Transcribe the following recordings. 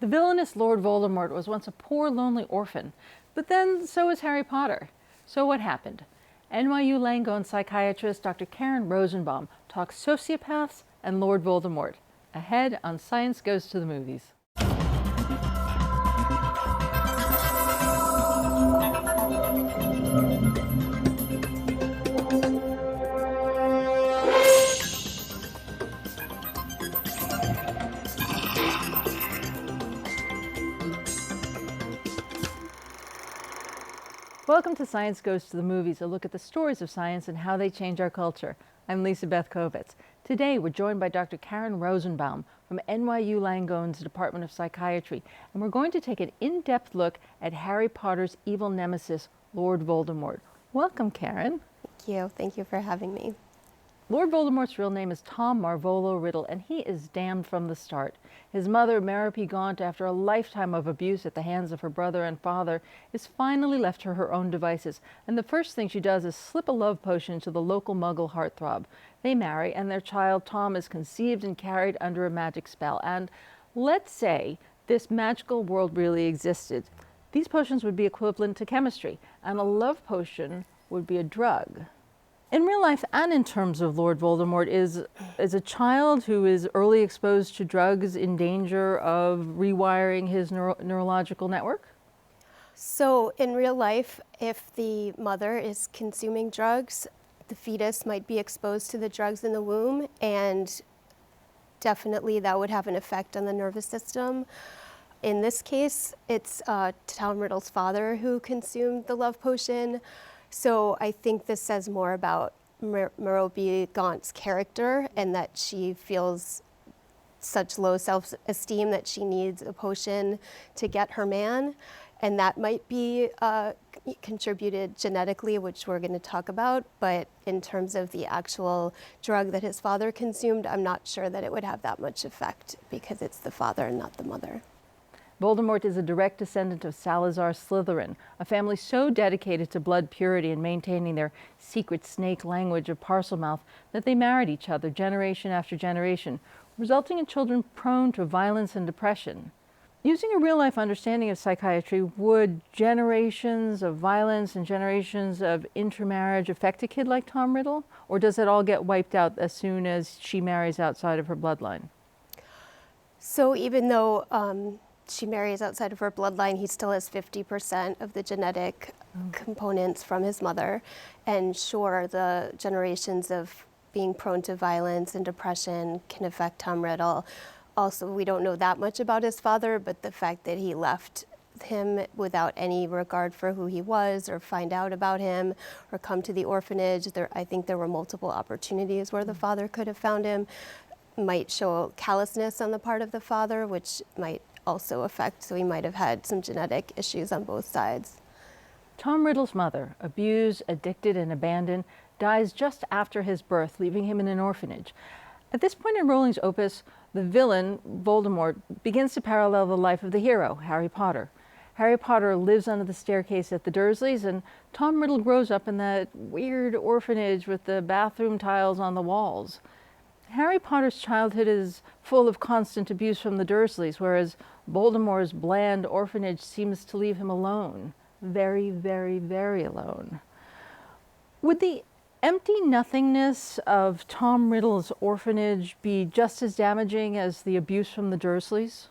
The villainous Lord Voldemort was once a poor, lonely orphan, but then so was Harry Potter. So what happened? NYU Langone Psychiatrist Dr. Karen Rosenbaum talks sociopaths and Lord Voldemort. Ahead on Science Goes to the Movies. Welcome to Science Goes to the Movies, a look at the stories of science and how they change our culture. I'm Lisa Beth Kovitz. Today we're joined by Dr. Karen Rosenbaum from NYU Langone's Department of Psychiatry, and we're going to take an in-depth look at Harry Potter's evil nemesis, Lord Voldemort. Welcome, Karen. Thank you. Thank you for having me. Lord Voldemort's real name is Tom Marvolo Riddle, and he is damned from the start. His mother, Merope Gaunt, after a lifetime of abuse at the hands of her brother and father, is finally left to her own devices, and the first thing she does is slip a love potion to the local muggle heartthrob. They marry, and their child, Tom, is conceived and carried under a magic spell. And let's say this magical world really existed. These potions would be equivalent to chemistry, and a love potion would be a drug. In real life and in terms of Lord Voldemort, is a child who is early exposed to drugs in danger of rewiring his neurological network? So in real life, if the mother is consuming drugs, the fetus might be exposed to the drugs in the womb, and definitely that would have an effect on the nervous system. In this case, it's Tom Riddle's father who consumed the love potion. So I think this says more about Merope Gaunt's character, and that she feels such low self-esteem that she needs a potion to get her man. And that might be contributed genetically, which we're going to talk about. But in terms of the actual drug that his father consumed, I'm not sure that it would have that much effect because it's the father and not the mother. Voldemort is a direct descendant of Salazar Slytherin, a family so dedicated to blood purity and maintaining their secret snake language of Parselmouth that they married each other generation after generation, resulting in children prone to violence and depression. Using a real-life understanding of psychiatry, would generations of violence and generations of intermarriage affect a kid like Tom Riddle? Or does it all get wiped out as soon as she marries outside of her bloodline? So even though she marries outside of her bloodline, he still has 50% of the genetic components from his mother. And sure, the generations of being prone to violence and depression can affect Tom Riddle. Also, we don't know that much about his father, but the fact that he left him without any regard for who he was or find out about him or come to the orphanage, I think there were multiple opportunities where the father could have found him, might show callousness on the part of the father, which might also affect, so he might have had some genetic issues on both sides. Tom Riddle's mother, abused, addicted, and abandoned, dies just after his birth, leaving him in an orphanage. At this point in Rowling's opus, the villain, Voldemort, begins to parallel the life of the hero, Harry Potter. Harry Potter lives under the staircase at the Dursleys, and Tom Riddle grows up in that weird orphanage with the bathroom tiles on the walls. Harry Potter's childhood is full of constant abuse from the Dursleys, whereas Voldemort's bland orphanage seems to leave him alone. Very, very, very alone. Would the empty nothingness of Tom Riddle's orphanage be just as damaging as the abuse from the Dursleys?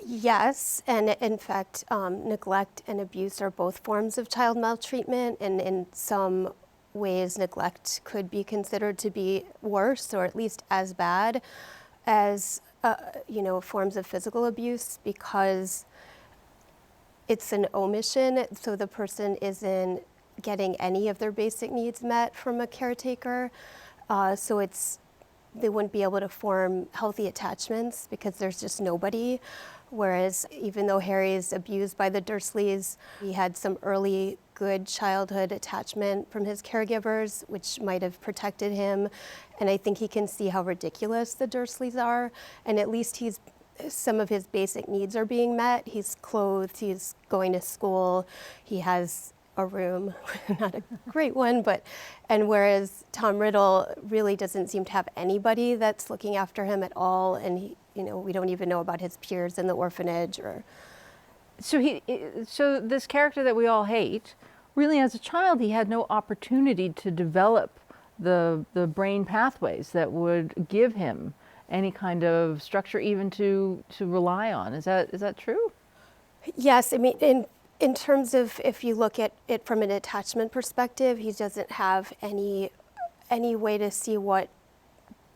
Yes, and in fact, neglect and abuse are both forms of child maltreatment, and in some ways neglect could be considered to be worse or at least as bad as forms of physical abuse, because it's an omission, so the person isn't getting any of their basic needs met from a caretaker, so they wouldn't be able to form healthy attachments because there's just nobody. Whereas even though Harry is abused by the Dursleys, he had some early good childhood attachment from his caregivers, which might have protected him. And I think he can see how ridiculous the Dursleys are. And at least some of his basic needs are being met. He's clothed, he's going to school, he has a room, not a great one, and whereas Tom Riddle really doesn't seem to have anybody that's looking after him at all, and he, we don't even know about his peers in the orphanage or. So this character that we all hate, really as a child, he had no opportunity to develop the brain pathways that would give him any kind of structure even to rely on. Is that true? Yes, I mean, in terms of if you look at it from an attachment perspective, he doesn't have any way to see what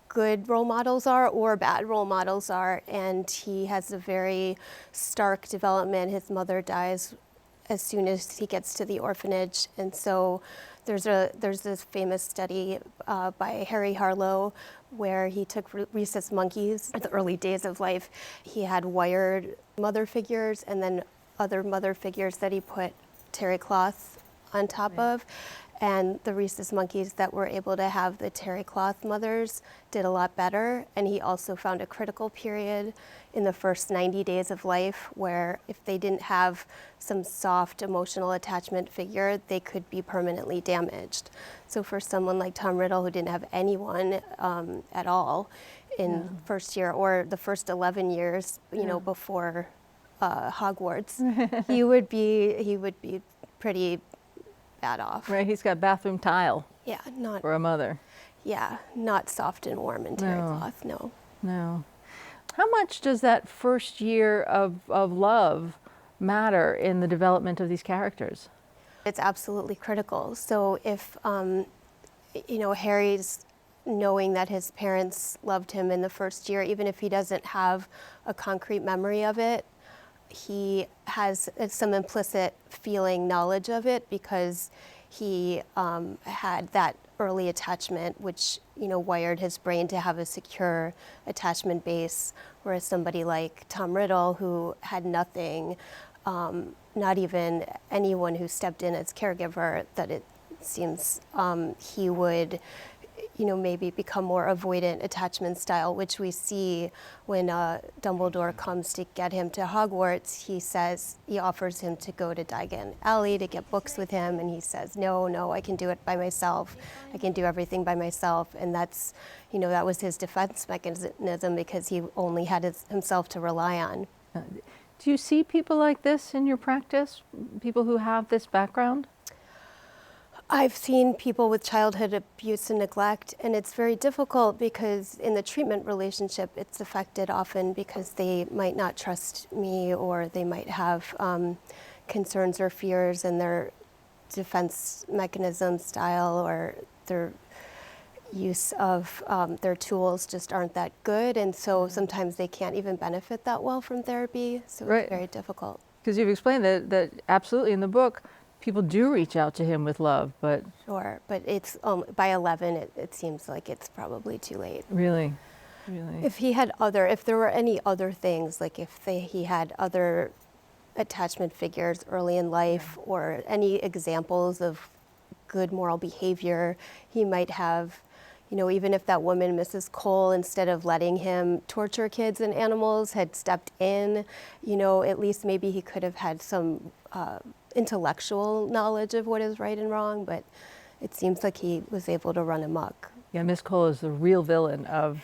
good role models are or bad role models are, and he has a very stark development. His mother dies as soon as he gets to the orphanage, and so there's this famous study by Harry Harlow where he took rhesus monkeys at the early days of life. He had wired mother figures and then other mother figures that he put terry cloth on top of. And the rhesus monkeys that were able to have the terry cloth mothers did a lot better. And he also found a critical period in the first 90 days of life where if they didn't have some soft emotional attachment figure, they could be permanently damaged. So for someone like Tom Riddle, who didn't have anyone at all in first year or the first 11 years, before Hogwarts, he would be pretty bad off. Right, he's got bathroom tile. Yeah, not for a mother. Yeah, not soft and warm and terry cloth. No. No. How much does that first year of love matter in the development of these characters? It's absolutely critical. So if Harry's knowing that his parents loved him in the first year, even if he doesn't have a concrete memory of it, he has some implicit feeling knowledge of it because he had that early attachment, which wired his brain to have a secure attachment base, whereas somebody like Tom Riddle, who had nothing, not even anyone who stepped in as caregiver, that it seems he would maybe become more avoidant attachment style, which we see when Dumbledore comes to get him to Hogwarts. He offers him to go to Diagon Alley to get books with him, and he says, no, I can do it by myself. I can do everything by myself. And that's, that was his defense mechanism because he only had himself to rely on. Do you see people like this in your practice? People who have this background? I've seen people with childhood abuse and neglect, and it's very difficult because in the treatment relationship, it's affected often because they might not trust me or they might have concerns or fears in their defense mechanism style or their use of their tools just aren't that good, and so sometimes they can't even benefit that well from therapy, so it's very difficult. Because you've explained that absolutely in the book, people do reach out to him with love, but... Sure, but it's by 11, it seems like it's probably too late. Really? If there were any other things, like if he had other attachment figures early in life or any examples of good moral behavior, he might have, even if that woman, Mrs. Cole, instead of letting him torture kids and animals, had stepped in, at least maybe he could have had some intellectual knowledge of what is right and wrong, but it seems like he was able to run amok. Yeah, Miss Cole is the real villain of,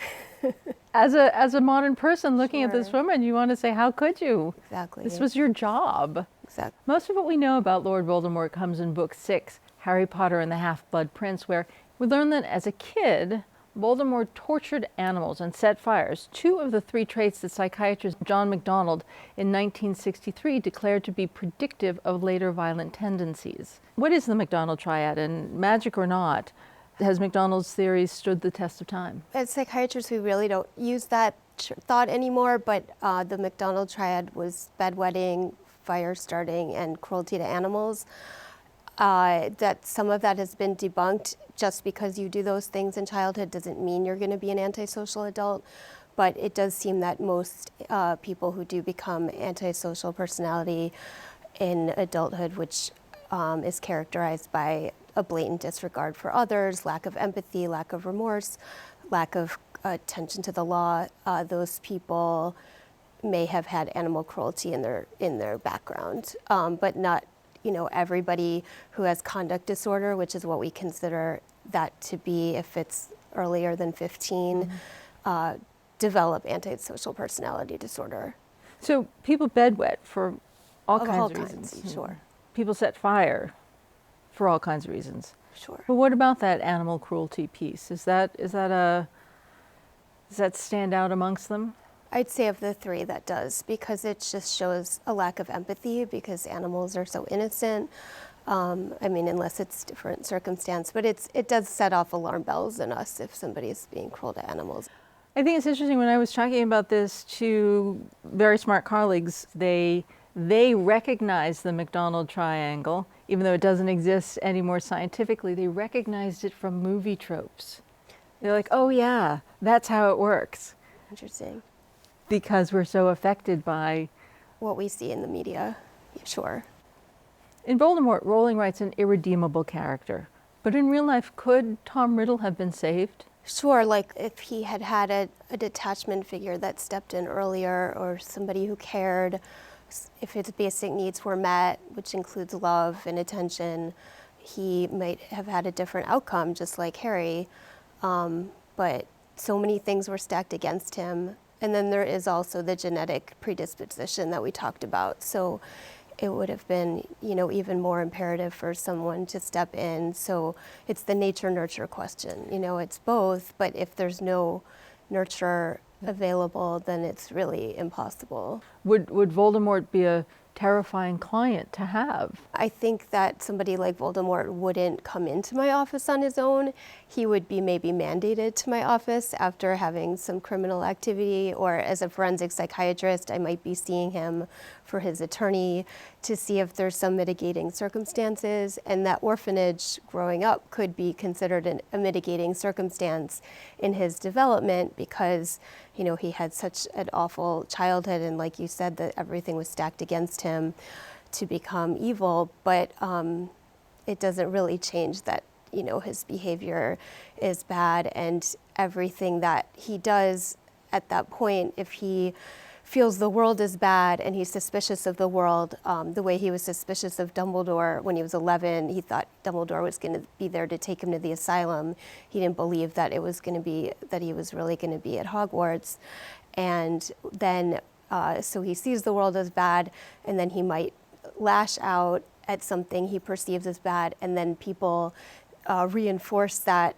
as a modern person looking at this woman, you want to say, how could you? Exactly. This was your job. Exactly. Most of what we know about Lord Voldemort comes in book 6, Harry Potter and the Half-Blood Prince, where we learn that as a kid, Voldemort tortured animals and set fires, 2 of the 3 traits that psychiatrist John Mcdonald in 1963 declared to be predictive of later violent tendencies. What is the Mcdonald Triad, and magic or not, has Mcdonald's theory stood the test of time? As psychiatrists, we really don't use that thought anymore, but the Mcdonald Triad was bedwetting, fire starting, and cruelty to animals. That some of that has been debunked. Just because you do those things in childhood doesn't mean you're going to be an antisocial adult, but it does seem that most people who do become antisocial personality in adulthood, which is characterized by a blatant disregard for others, lack of empathy, lack of remorse, lack of attention to the law, those people may have had animal cruelty in their background, but not everybody who has conduct disorder, which is what we consider that to be if it's earlier than 15, develop antisocial personality disorder. So people bedwet for all Of kinds all of reasons. kinds, sure. People set fire for all kinds of reasons. Sure. But what about that animal cruelty piece? Does that stand out amongst them? I'd say of the three that does, because it just shows a lack of empathy because animals are so innocent. Unless it's different circumstance, but it does set off alarm bells in us if somebody's being cruel to animals. I think it's interesting when I was talking about this to very smart colleagues, they recognized the Mcdonald triangle, even though it doesn't exist anymore scientifically, they recognized it from movie tropes. They're like, oh yeah, that's how it works. Interesting. Because we're so affected by what we see in the media, sure. In Voldemort, Rowling writes an irredeemable character. But in real life, could Tom Riddle have been saved? Sure, like if he had had a detachment figure that stepped in earlier, or somebody who cared, if his basic needs were met, which includes love and attention, he might have had a different outcome, just like Harry. But so many things were stacked against him. And then there is also the genetic predisposition that we talked about. So it would have been, even more imperative for someone to step in. So it's the nature-nurture question. It's both, but if there's no nurture available, then it's really impossible. Would Voldemort be a terrifying client to have? I think that somebody like Voldemort wouldn't come into my office on his own. He would be maybe mandated to my office after having some criminal activity, or as a forensic psychiatrist, I might be seeing him for his attorney to see if there's some mitigating circumstances. And that orphanage growing up could be considered a mitigating circumstance in his development because, he had such an awful childhood, and like you said, that everything was stacked against him to become evil. But it doesn't really change that, his behavior is bad, and everything that he does at that point, if he feels the world is bad and he's suspicious of the world, the way he was suspicious of Dumbledore when he was 11, he thought Dumbledore was going to be there to take him to the asylum. He didn't believe that it was going to be, that he was really going to be at Hogwarts. And then, so he sees the world as bad, and then he might lash out at something he perceives as bad, and then people reinforce that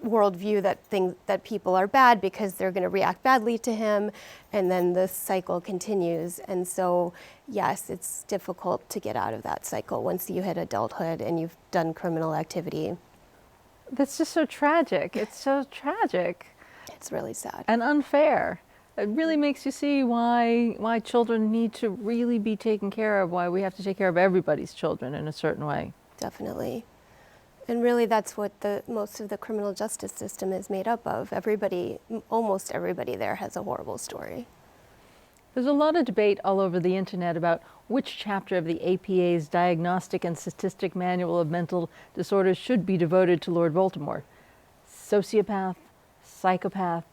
worldview that people are bad because they're going to react badly to him, and then the cycle continues. And so, yes, it's difficult to get out of that cycle once you hit adulthood and you've done criminal activity. That's just so tragic. It's so tragic. It's really sad. And unfair. It really makes you see why children need to really be taken care of, why we have to take care of everybody's children in a certain way. Definitely. And really that's what most of the criminal justice system is made up of. Almost everybody there has a horrible story. There's a lot of debate all over the internet about which chapter of the APA's Diagnostic and Statistic Manual of Mental Disorders should be devoted to Lord Voldemort. Sociopath, psychopath,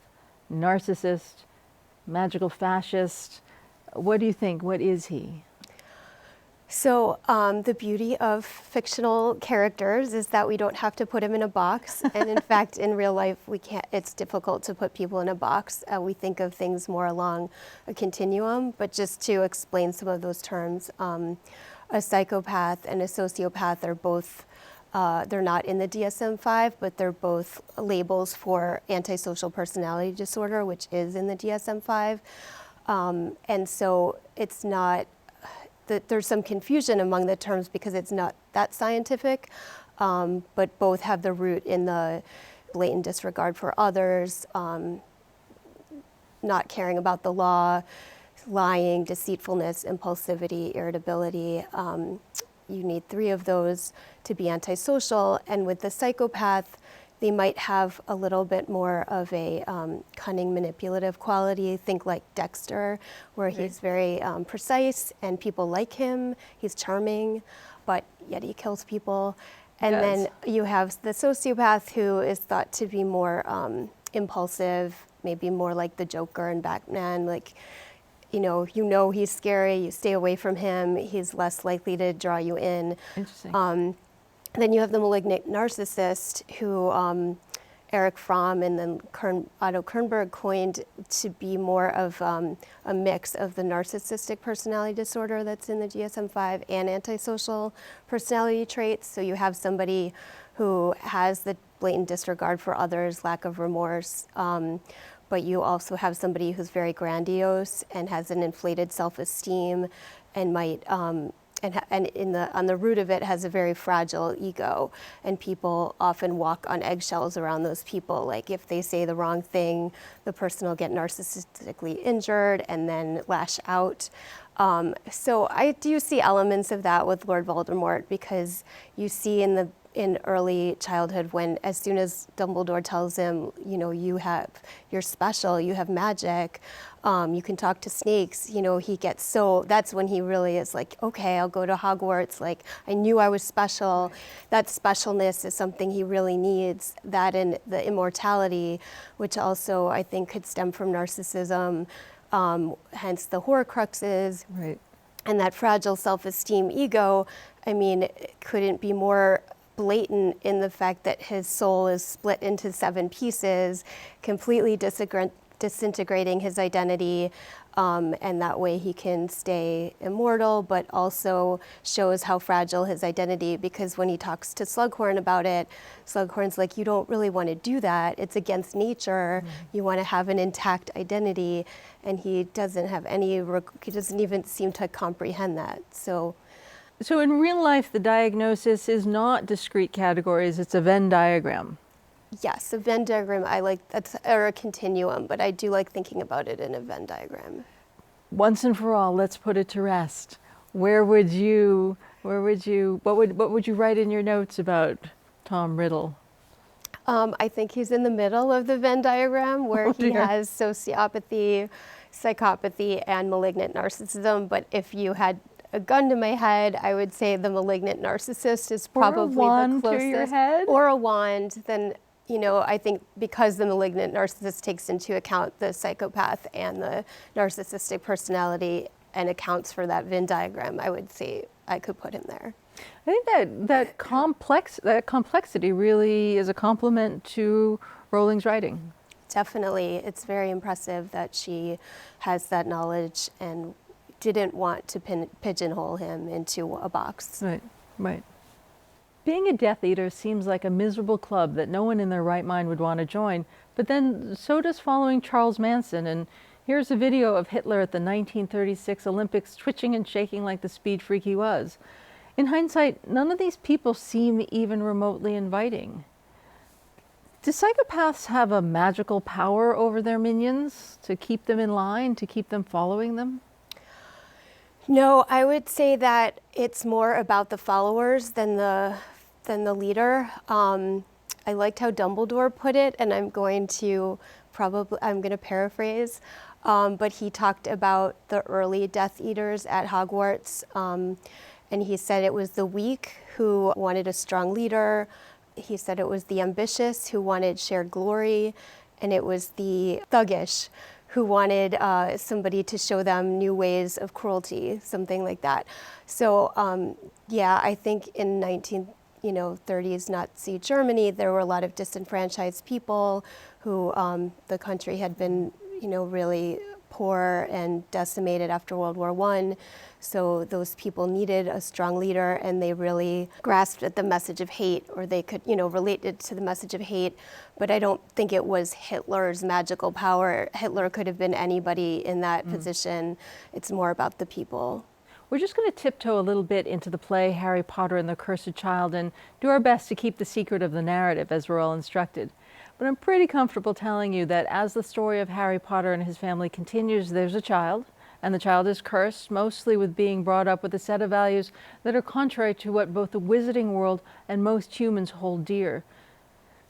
narcissist, magical fascist. What do you think? What is he? So the beauty of fictional characters is that we don't have to put them in a box. And in fact, in real life, it's difficult to put people in a box. We think of things more along a continuum. But just to explain some of those terms, a psychopath and a sociopath are both, they're not in the DSM-5, but they're both labels for antisocial personality disorder, which is in the DSM-5. And so it's not, there's some confusion among the terms because it's not that scientific, but both have the root in the blatant disregard for others, not caring about the law, lying, deceitfulness, impulsivity, irritability. You need 3 of those to be antisocial. And with the psychopath, they might have a little bit more of a cunning, manipulative quality. Think like Dexter, where he's very precise and people like him. He's charming, but yet he kills people. And then you have the sociopath, who is thought to be more impulsive, maybe more like the Joker and Batman. Like you know he's scary, you stay away from him, he's less likely to draw you in. Interesting. Then you have the malignant narcissist, who Eric Fromm and then Otto Kernberg coined to be more of a mix of the narcissistic personality disorder that's in the DSM-5 and antisocial personality traits. So you have somebody who has the blatant disregard for others, lack of remorse, but you also have somebody who's very grandiose and has an inflated self-esteem and might on the root of it has a very fragile ego, and people often walk on eggshells around those people. Like if they say the wrong thing, the person will get narcissistically injured and then lash out. So I do see elements of that with Lord Voldemort, because you see in early childhood, when as soon as Dumbledore tells him, you're special, you have magic, you can talk to snakes, he gets that's when he really is like, okay, I'll go to Hogwarts, like I knew I was special. That specialness is something he really needs, that and the immortality, which also I think could stem from narcissism, hence the Horcruxes. Right. And that fragile self-esteem ego, couldn't be more blatant in the fact that his soul is split into 7 pieces, completely disintegrating his identity, and that way he can stay immortal, but also shows how fragile his identity, because when he talks to Slughorn about it, Slughorn's like, you don't really want to do that. It's against nature. You want to have an intact identity, and he doesn't even seem to comprehend that. So in real life, the diagnosis is not discrete categories, it's a Venn diagram. Yes, a Venn diagram, or a continuum, but I do like thinking about it in a Venn diagram. Once and for all, let's put it to rest. What would you write in your notes about Tom Riddle? I think he's in the middle of the Venn diagram, where he has sociopathy, psychopathy, and malignant narcissism, but if you had a gun to my head, I would say the malignant narcissist is probably the closest. Or a wand to your head? Or a wand. Then, I think because the malignant narcissist takes into account the psychopath and the narcissistic personality and accounts for that Venn diagram, I would say I could put him there. I think that complexity really is a compliment to Rowling's writing. Definitely. It's very impressive that she has that knowledge and didn't want to pigeonhole him into a box. Right. Being a Death Eater seems like a miserable club that no one in their right mind would want to join, but then so does following Charles Manson. And here's a video of Hitler at the 1936 Olympics twitching and shaking like the speed freak he was. In hindsight, none of these people seem even remotely inviting. Do psychopaths have a magical power over their minions to keep them in line, to keep them following them? No, I would say that it's more about the followers than the leader. I liked how Dumbledore put it, and I'm going to paraphrase, but he talked about the early Death Eaters at Hogwarts, and he said it was the weak who wanted a strong leader. He said it was the ambitious who wanted shared glory, and it was the thuggish who wanted somebody to show them new ways of cruelty, something like that. So I think in 1930s Nazi Germany, there were a lot of disenfranchised people who the country had been really poor and decimated after World War I. So those people needed a strong leader, and they really grasped at the message of hate, or they could, relate it to the message of hate. But I don't think it was Hitler's magical power. Hitler could have been anybody in that position. It's more about the people. We're just going to tiptoe a little bit into the play Harry Potter and the Cursed Child and do our best to keep the secret of the narrative as we're all instructed. But I'm pretty comfortable telling you that as the story of Harry Potter and his family continues, there's a child, and the child is cursed, mostly with being brought up with a set of values that are contrary to what both the wizarding world and most humans hold dear.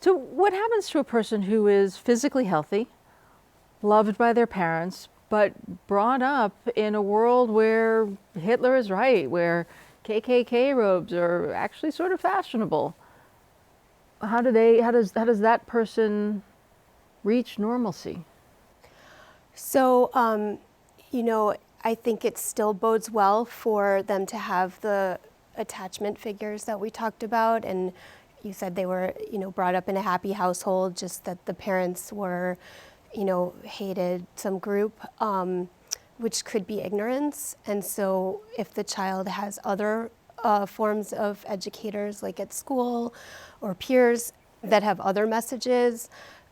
So what happens to a person who is physically healthy, loved by their parents, but brought up in a world where Hitler is right, where KKK robes are actually sort of fashionable? How does that person reach normalcy? So You know, I think it still bodes well for them to have the attachment figures that we talked about. And you said they were, you know, brought up in a happy household, just that the parents were, you know, hated some group, which could be ignorance. And so if the child has other forms of educators, like at school or peers that have other messages,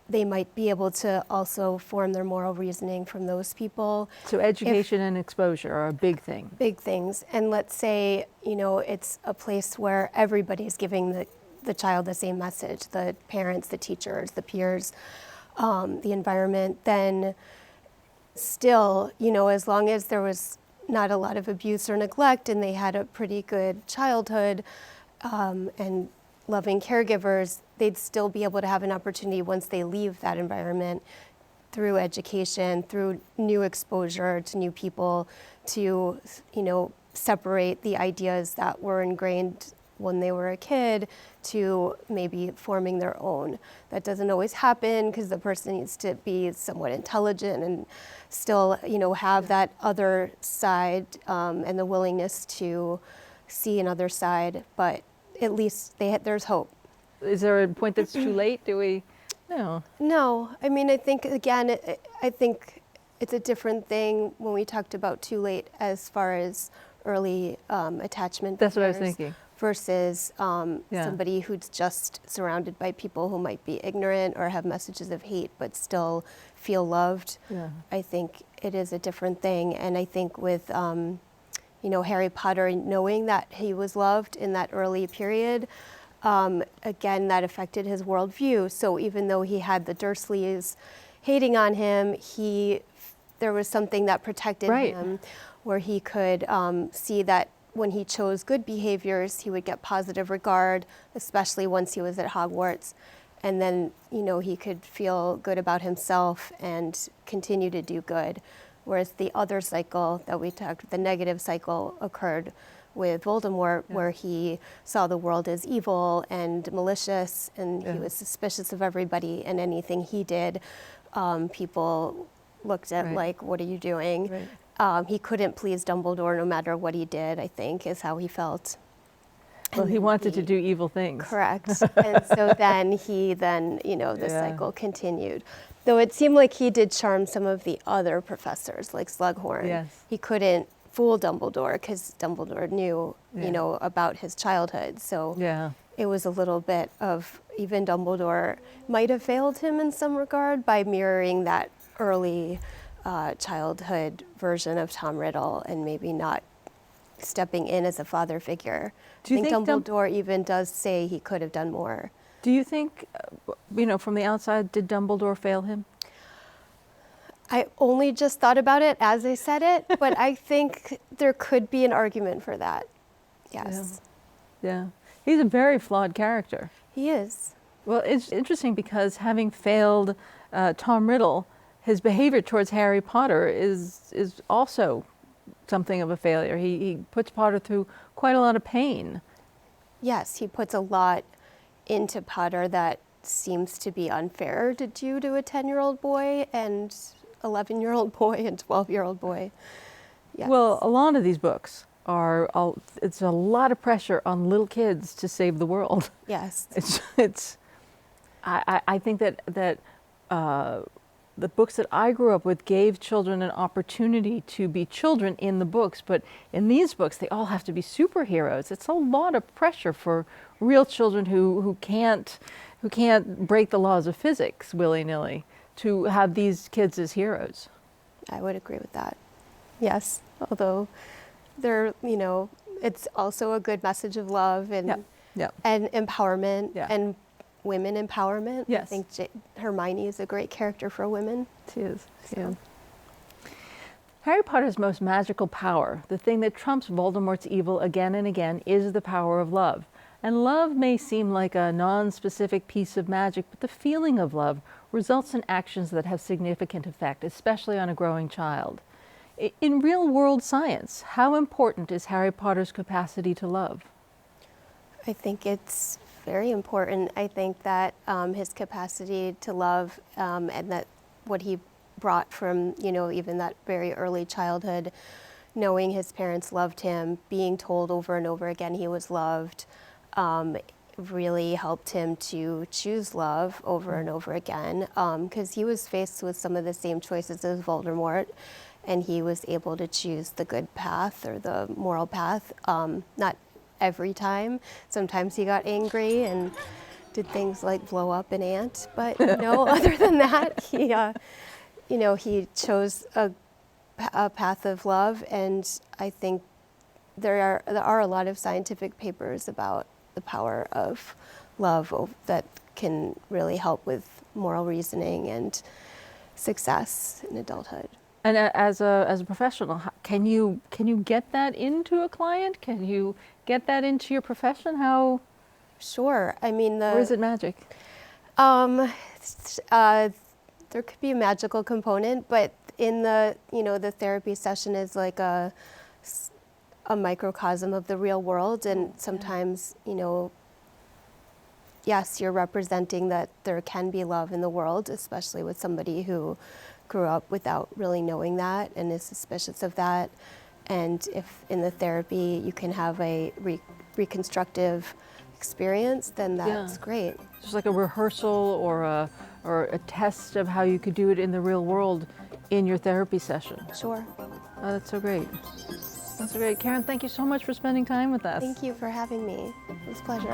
they might be able to also form their moral reasoning from those people. So education and exposure are a big thing. Big things. And let's say, you know, it's a place where everybody's giving the child the same message, the parents, the teachers, the peers, the environment, then still, you know, as long as there was not a lot of abuse or neglect and they had a pretty good childhood and loving caregivers, they'd still be able to have an opportunity once they leave that environment through education, through new exposure to new people, to, you know, separate the ideas that were ingrained when they were a kid to maybe forming their own. That doesn't always happen because the person needs to be somewhat intelligent and still, you know, have that other side and the willingness to see another side, but at least there's hope. Is there a point that's too late? Do we? No. No, I mean, I think, again, I think it's a different thing when we talked about too late as far as early attachment. That's what I was thinking. Versus somebody who's just surrounded by people who might be ignorant or have messages of hate but still feel loved. Yeah. I think it is a different thing. And I think with, you know, Harry Potter, knowing that he was loved in that early period, again, that affected his worldview. So even though he had the Dursleys hating on him, there was something that protected him, where he could see that when he chose good behaviors, he would get positive regard, especially once he was at Hogwarts. And then, you know, he could feel good about himself and continue to do good. Whereas the other cycle that we talked, the negative cycle, occurred with Voldemort, where he saw the world as evil and malicious, and he was suspicious of everybody, and anything he did, people looked at like, what are you doing? He couldn't please Dumbledore no matter what he did, I think, is how he felt. Well, he wanted to do evil things. Correct. And so then you know, the cycle continued. Though it seemed like he did charm some of the other professors, like Slughorn. Yes. He couldn't fool Dumbledore because Dumbledore knew, you know, about his childhood. So it was a little bit of, even Dumbledore might have failed him in some regard by mirroring that early childhood version of Tom Riddle and maybe not stepping in as a father figure. Do you I think think Dumbledore even does say he could have done more. Do you think, you know, from the outside, did Dumbledore fail him? I only just thought about it as I said it, but I think there could be an argument for that. Yes. Yeah. He's a very flawed character. He is. Well, it's interesting because having failed Tom Riddle, his behavior towards Harry Potter is also something of a failure. He puts Potter through quite a lot of pain. Yes, he puts a lot into Potter that seems to be unfair to do to a 10-year-old boy and 11-year-old boy and 12-year-old boy. Yes. Well, a lot of these books it's a lot of pressure on little kids to save the world. Yes. I think that the books that I grew up with gave children an opportunity to be children in the books, but in these books, they all have to be superheroes. It's a lot of pressure for real children who can't break the laws of physics willy-nilly to have these kids as heroes. I would agree with that. Yes, although they're, you know, it's also a good message of love and empowerment and women empowerment. Yes. I think Hermione is a great character for women. She is. Yeah. Harry Potter's most magical power, the thing that trumps Voldemort's evil again and again, is the power of love. And love may seem like a non-specific piece of magic, but the feeling of love results in actions that have significant effect, especially on a growing child. In real-world science, how important is Harry Potter's capacity to love? I think it's very important. I think that his capacity to love and that what he brought from, even that very early childhood, knowing his parents loved him, being told over and over again he was loved, really helped him to choose love over and over again, because he was faced with some of the same choices as Voldemort, and he was able to choose the good path or the moral path. Not every time. Sometimes he got angry and did things like blow up an ant, but no, other than that, he chose a path of love, and I think there are a lot of scientific papers about the power of love that can really help with moral reasoning and success in adulthood. And as a professional, can you get that into a client? Can you get that into your profession? How? Sure. I mean, Or is it magic? There could be a magical component, but in the therapy session is like a microcosm of the real world, and sometimes, yes, you're representing that there can be love in the world, especially with somebody who grew up without really knowing that and is suspicious of that. And if in the therapy you can have a reconstructive experience, then that's great. Just like a rehearsal or a test of how you could do it in the real world in your therapy session. Sure. Oh, that's so great. That's so great. Karen, thank you so much for spending time with us. Thank you for having me. It was a pleasure.